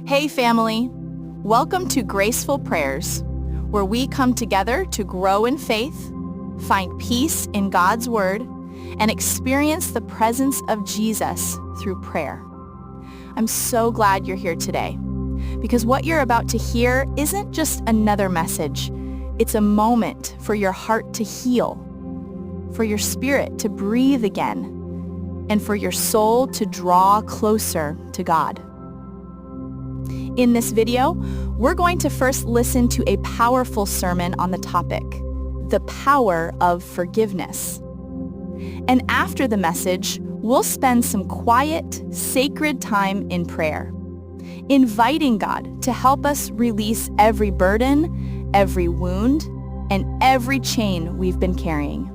Hey family, welcome to Graceful Prayers, where we come together to grow in faith, find peace in God's Word, and experience the presence of Jesus through prayer. I'm so glad you're here today, because what you're about to hear isn't just another message. It's a moment for your heart to heal, for your spirit to breathe again, and for your soul to draw closer to God. In this video, we're going to first listen to a powerful sermon on the topic, the power of forgiveness. And after the message, we'll spend some quiet, sacred time in prayer, inviting God to help us release every burden, every wound, and every chain we've been carrying.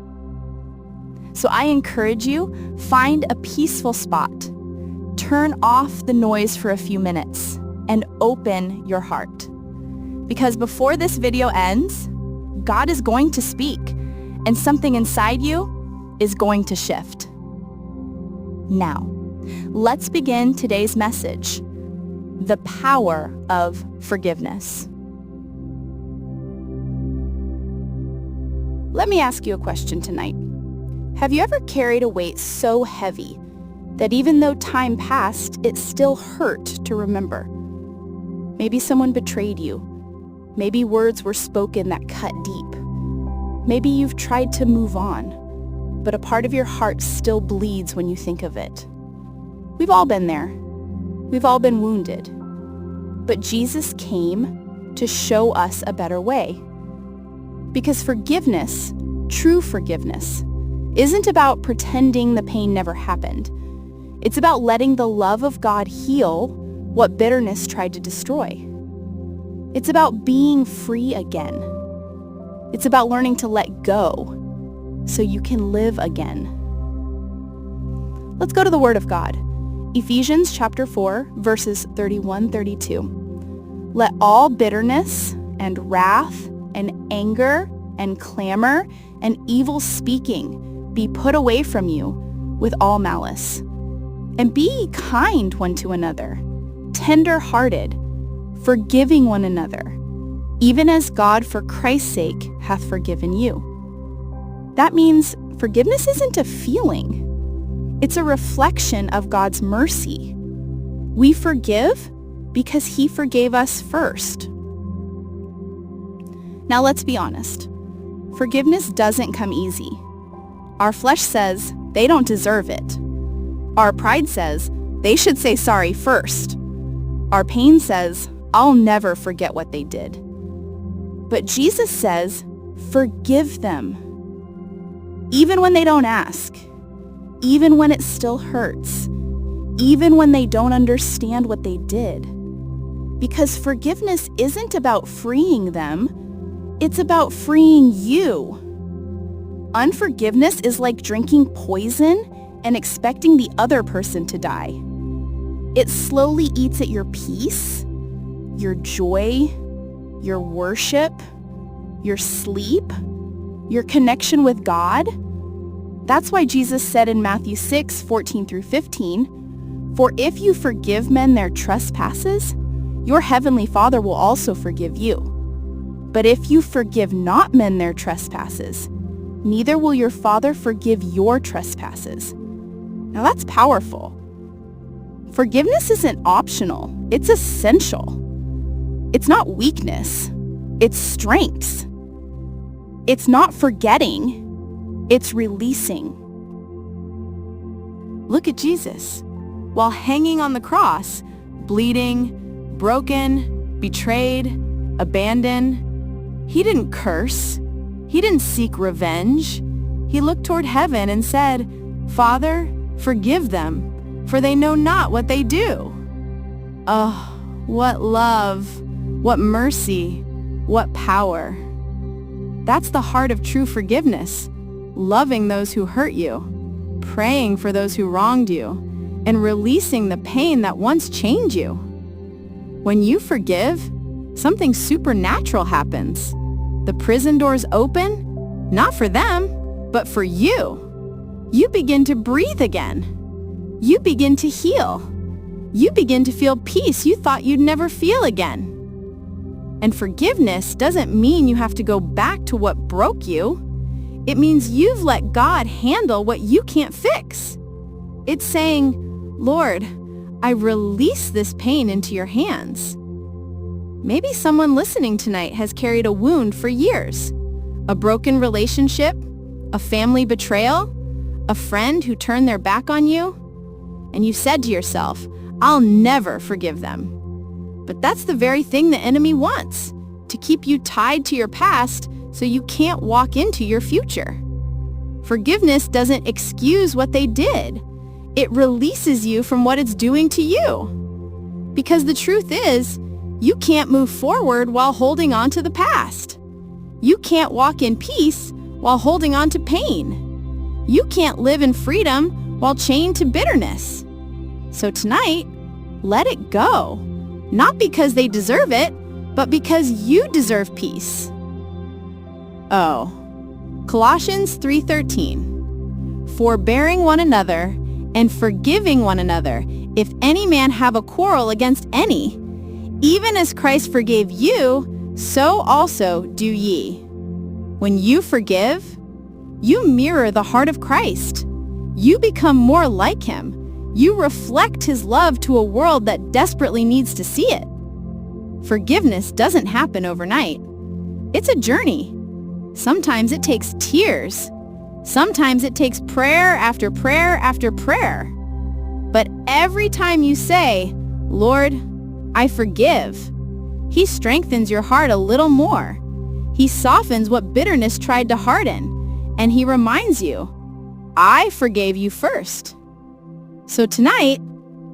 So I encourage you, find a peaceful spot, turn off the noise for a few minutes, and open your heart. Because before this video ends, God is going to speak, and something inside you is going to shift. Now, let's begin today's message, the power of forgiveness. Let me ask you a question tonight. Have you ever carried a weight so heavy that even though time passed, it still hurt to remember? Maybe someone betrayed you. Maybe words were spoken that cut deep. Maybe you've tried to move on, but a part of your heart still bleeds when you think of it. We've all been there. We've all been wounded. But Jesus came to show us a better way. Because forgiveness, true forgiveness, isn't about pretending the pain never happened. It's about letting the love of God heal what bitterness tried to destroy. It's about being free again. It's about learning to let go so you can live again. Let's go to the Word of God. Ephesians chapter 4, verses 31-32. Let all bitterness and wrath and anger and clamor and evil speaking be put away from you with all malice. And be kind one to another, tender-hearted, forgiving one another, even as God for Christ's sake hath forgiven you. That means forgiveness isn't a feeling. It's a reflection of God's mercy. We forgive because He forgave us first. Now let's be honest. Forgiveness doesn't come easy. Our flesh says they don't deserve it. Our pride says they should say sorry first. Our pain says, I'll never forget what they did. But Jesus says, forgive them. Even when they don't ask. Even when it still hurts. Even when they don't understand what they did. Because forgiveness isn't about freeing them. It's about freeing you. Unforgiveness is like drinking poison and expecting the other person to die. It slowly eats at your peace, your joy, your worship, your sleep, your connection with God. That's why Jesus said in Matthew 6, 14-15, "For if you forgive men their trespasses, your heavenly Father will also forgive you. But if you forgive not men their trespasses, neither will your Father forgive your trespasses." Now that's powerful. Forgiveness isn't optional. It's essential. It's not weakness. It's strength. It's not forgetting. It's releasing. Look at Jesus. While hanging on the cross, bleeding, broken, betrayed, abandoned, He didn't curse. He didn't seek revenge. He looked toward heaven and said, "Father, forgive them, for they know not what they do." Oh, what love, what mercy, what power. That's the heart of true forgiveness, loving those who hurt you, praying for those who wronged you, and releasing the pain that once chained you. When you forgive, something supernatural happens. The prison doors open, not for them, but for you. You begin to breathe again. You begin to heal. you begin to feel peace you thought you'd never feel again. And forgiveness doesn't mean you have to go back to what broke you. It means you've let God handle what you can't fix. It's saying, Lord, I release this pain into your hands. Maybe someone listening tonight has carried a wound for years. A broken relationship, a family betrayal, a friend who turned their back on you. And you said to yourself, I'll never forgive them. But that's the very thing the enemy wants, to keep you tied to your past so you can't walk into your future. Forgiveness doesn't excuse what they did. It releases you from what it's doing to you. Because the truth is, you can't move forward while holding on to the past. You can't walk in peace while holding on to pain. You can't live in freedom while chained to bitterness. So tonight, let it go. Not because they deserve it, but because you deserve peace. Oh, Colossians 3:13, forbearing one another and forgiving one another, if any man have a quarrel against any, even as Christ forgave you, so also do ye. When you forgive, you mirror the heart of Christ. You become more like him. You reflect his love to a world that desperately needs to see it. Forgiveness doesn't happen overnight. It's a journey. Sometimes it takes tears. Sometimes it takes prayer after prayer after prayer. But every time you say, Lord, I forgive, he strengthens your heart a little more. He softens what bitterness tried to harden, and he reminds you, I forgave you first. So tonight,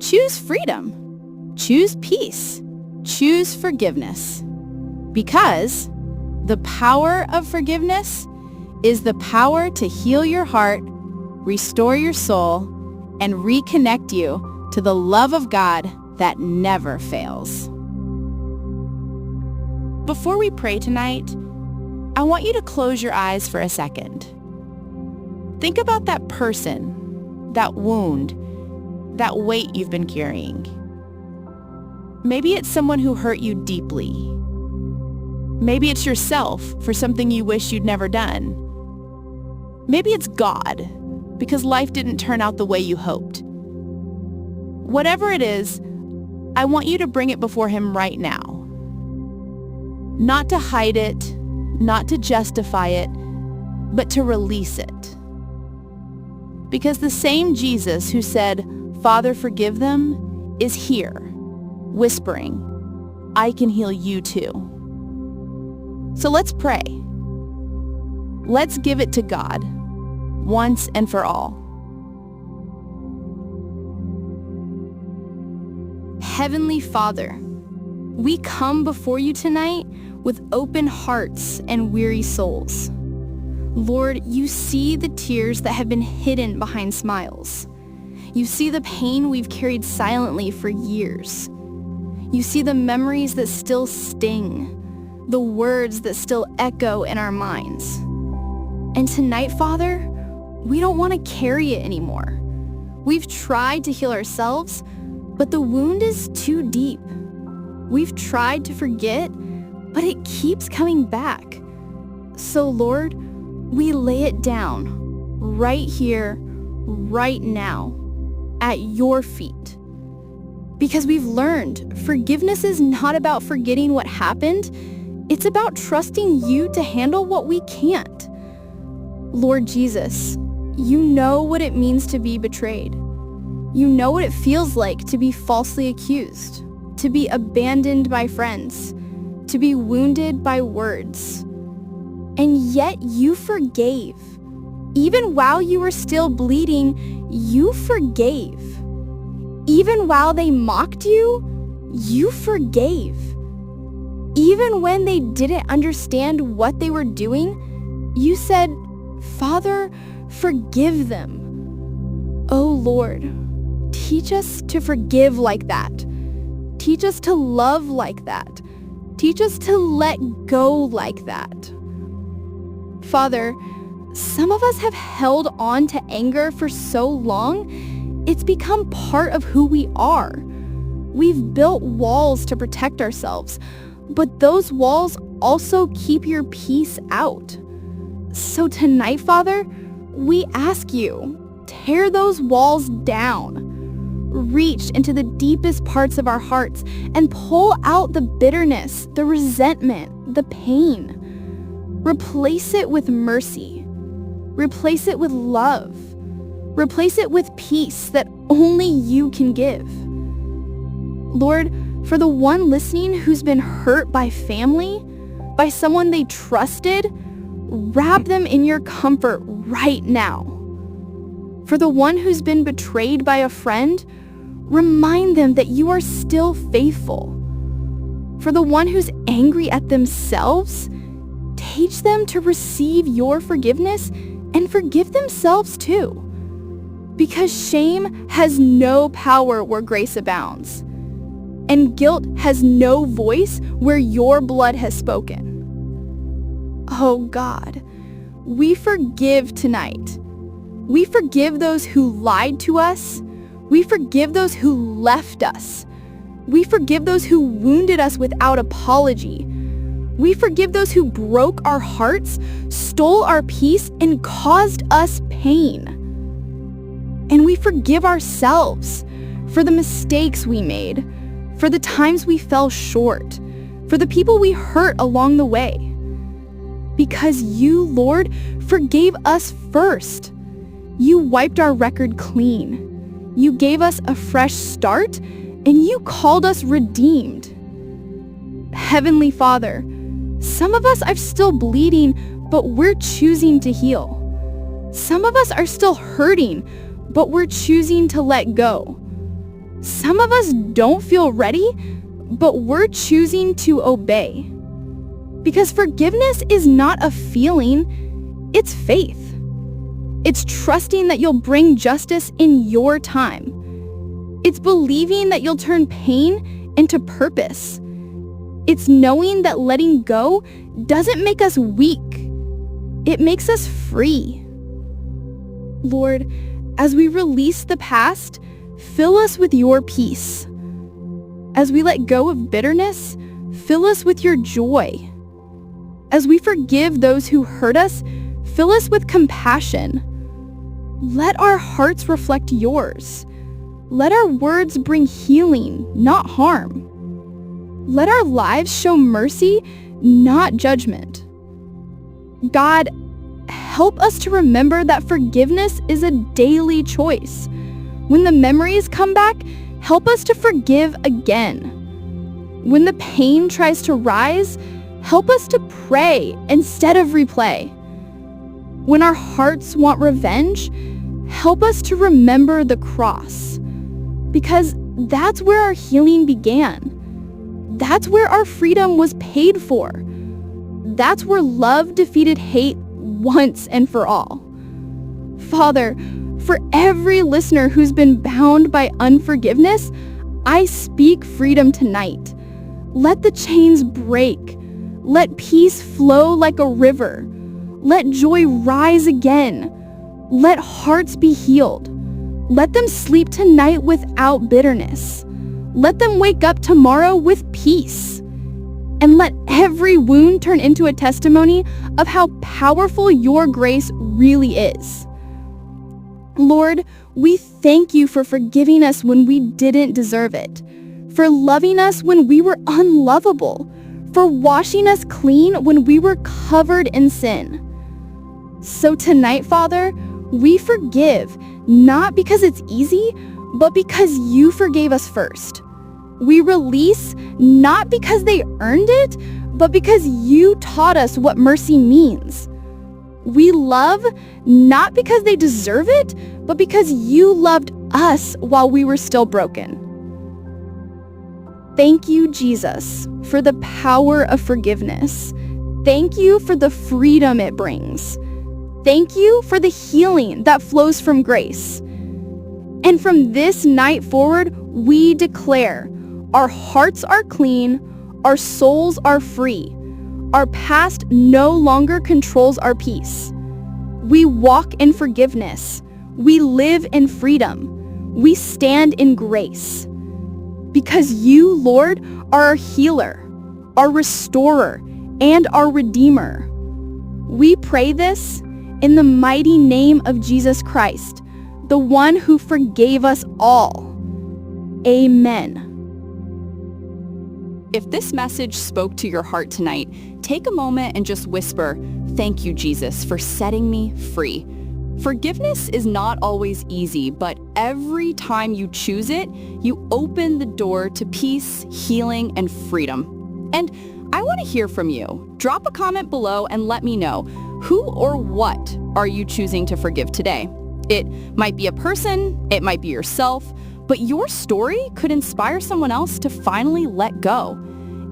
choose freedom, choose peace, choose forgiveness. Because the power of forgiveness is the power to heal your heart, restore your soul, and reconnect you to the love of God that never fails. Before we pray tonight, I want you to close your eyes for a second. Think about that person, that wound, that weight you've been carrying. Maybe it's someone who hurt you deeply. Maybe it's yourself for something you wish you'd never done. Maybe it's God, because life didn't turn out the way you hoped. Whatever it is, I want you to bring it before him right now. Not to hide it, not to justify it, but to release it. Because the same Jesus who said, Father, forgive them, is here, whispering, I can heal you too. So let's pray. Let's give it to God, once and for all. Heavenly Father, we come before you tonight with open hearts and weary souls. Lord, you see the tears that have been hidden behind smiles. You see the pain we've carried silently for years. You see the memories that still sting, the words that still echo in our minds. And tonight, Father, we don't want to carry it anymore. We've tried to heal ourselves, but the wound is too deep. We've tried to forget, but it keeps coming back. So, Lord, we lay it down right here, right now, at your feet. Because we've learned forgiveness is not about forgetting what happened. It's about trusting you to handle what we can't. Lord Jesus, you know what it means to be betrayed. You know what it feels like to be falsely accused, to be abandoned by friends, to be wounded by words. And yet you forgave. Even while you were still bleeding, you forgave. Even while they mocked you, you forgave. Even when they didn't understand what they were doing, you said, Father, forgive them. Oh Lord, teach us to forgive like that. Teach us to love like that. Teach us to let go like that. Father, some of us have held on to anger for so long, it's become part of who we are. We've built walls to protect ourselves, but those walls also keep your peace out. So tonight, Father, we ask you, tear those walls down. Reach into the deepest parts of our hearts and pull out the bitterness, the resentment, the pain. Replace it with mercy. Replace it with love. Replace it with peace that only you can give. Lord, for the one listening who's been hurt by family, by someone they trusted, wrap them in your comfort right now. For the one who's been betrayed by a friend, remind them that you are still faithful. For the one who's angry at themselves, teach them to receive your forgiveness and forgive themselves too. Because shame has no power where grace abounds, and guilt has no voice where your blood has spoken. Oh God, we forgive tonight. We forgive those who lied to us. We forgive those who left us. We forgive those who wounded us without apology. We forgive those who broke our hearts, stole our peace, and caused us pain. And we forgive ourselves for the mistakes we made, for the times we fell short, for the people we hurt along the way. Because you, Lord, forgave us first. You wiped our record clean. You gave us a fresh start, and you called us redeemed. Heavenly Father, some of us are still bleeding, but we're choosing to heal. Some of us are still hurting, but we're choosing to let go. Some of us don't feel ready, but we're choosing to obey. Because forgiveness is not a feeling, it's faith. It's trusting that you'll bring justice in your time. It's believing that you'll turn pain into purpose. It's knowing that letting go doesn't make us weak. It makes us free. Lord, as we release the past, fill us with your peace. As we let go of bitterness, fill us with your joy. As we forgive those who hurt us, fill us with compassion. Let our hearts reflect yours. Let our words bring healing, not harm. Let our lives show mercy, not judgment. God, help us to remember that forgiveness is a daily choice. When the memories come back, help us to forgive again. When the pain tries to rise, help us to pray instead of replay. When our hearts want revenge, help us to remember the cross. Because that's where our healing began. That's where our freedom was paid for. That's where love defeated hate once and for all. Father, for every listener who's been bound by unforgiveness, I speak freedom tonight. Let the chains break. Let peace flow like a river. Let joy rise again. Let hearts be healed. Let them sleep tonight without bitterness. Let them wake up tomorrow with peace. And let every wound turn into a testimony of how powerful your grace really is. Lord, we thank you for forgiving us when we didn't deserve it, for loving us when we were unlovable, for washing us clean when we were covered in sin. So tonight, Father, we forgive, not because it's easy, but because you forgave us first. We release, not because they earned it, but because you taught us what mercy means. We love, not because they deserve it, but because you loved us while we were still broken. Thank you, Jesus, for the power of forgiveness. Thank you for the freedom it brings. Thank you for the healing that flows from grace. And from this night forward, we declare our hearts are clean, our souls are free. Our past no longer controls our peace. We walk in forgiveness. We live in freedom. We stand in grace. because you, Lord, are our healer, our restorer, and our redeemer. We pray this in the mighty name of Jesus Christ, the one who forgave us all. Amen. If this message spoke to your heart tonight, take a moment and just whisper, "Thank you, Jesus, for setting me free." Forgiveness is not always easy, but every time you choose it, you open the door to peace, healing, and freedom. And I want to hear from you. Drop a comment below and let me know, who or what are you choosing to forgive today? It might be a person, it might be yourself, but your story could inspire someone else to finally let go.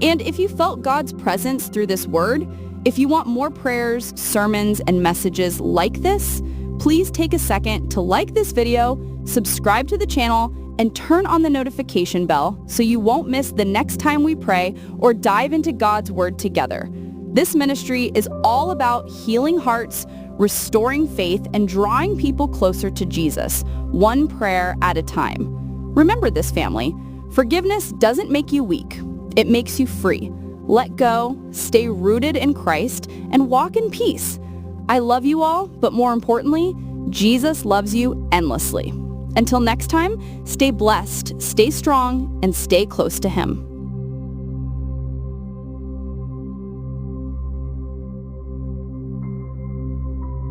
And if you felt God's presence through this word, if you want more prayers, sermons, and messages like this, please take a second to like this video, subscribe to the channel, and turn on the notification bell so you won't miss the next time we pray or dive into God's word together. This ministry is all about healing hearts, restoring faith, and drawing people closer to Jesus, one prayer at a time. Remember this, family. Forgiveness doesn't make you weak. It makes you free. Let go, stay rooted in Christ, and walk in peace. I love you all, but more importantly, Jesus loves you endlessly. Until next time, stay blessed, stay strong, and stay close to Him.